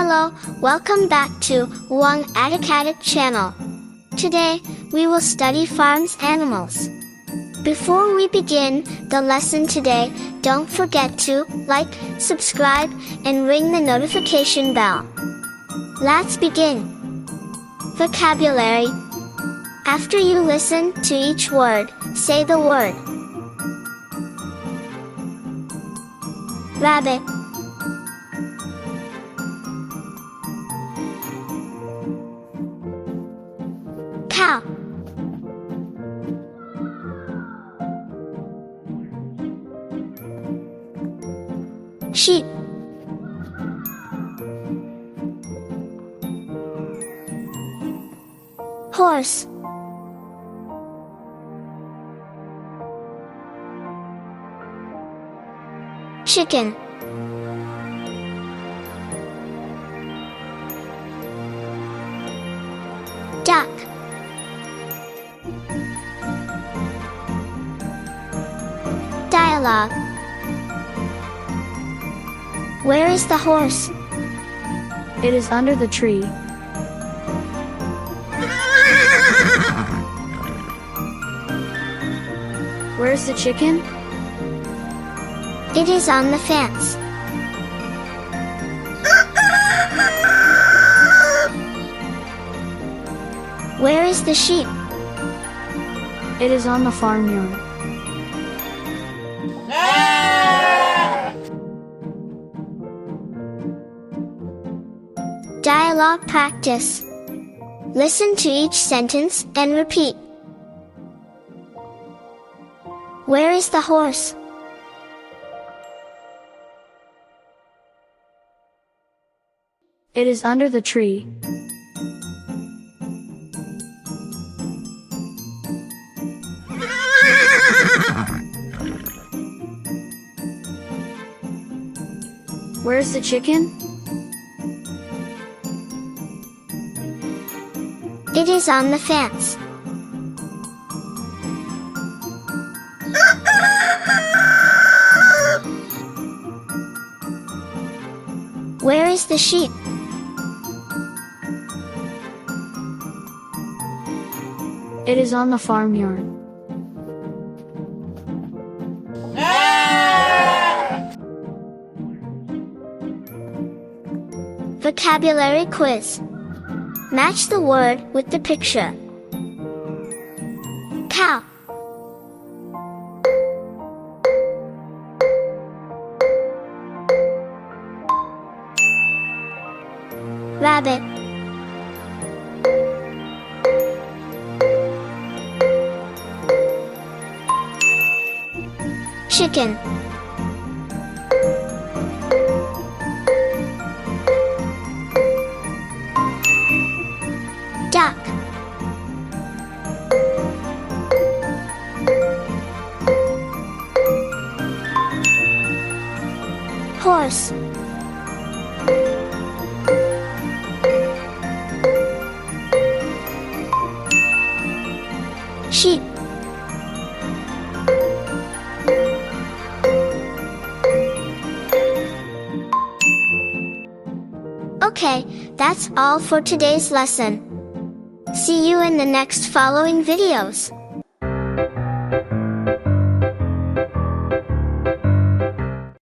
Hello, welcome back to Wang Adakadak channel. Today, we will study farms animals. Before we begin the lesson today, don't forget to like, subscribe, and ring the notification bell. Let's begin. Vocabulary. After you listen to each word, say the word. Rabbit, cow, sheep, horse, chicken, duck, dialogue. Where is the horse? It is under the tree. Where's the chicken? It is on the fence. Where is the sheep? It is on the farmyard. Dialogue practice. Listen to each sentence and repeat. Where is the horse? It is under the tree. Where's the chicken? It is on the fence. Where is the sheep? It is on the farmyard. Vocabulary quiz. Match the word with the picture. Cow, rabbit, chicken, duck, horse, sheep, Okay, that's all for today's lesson. See you in the next following videos.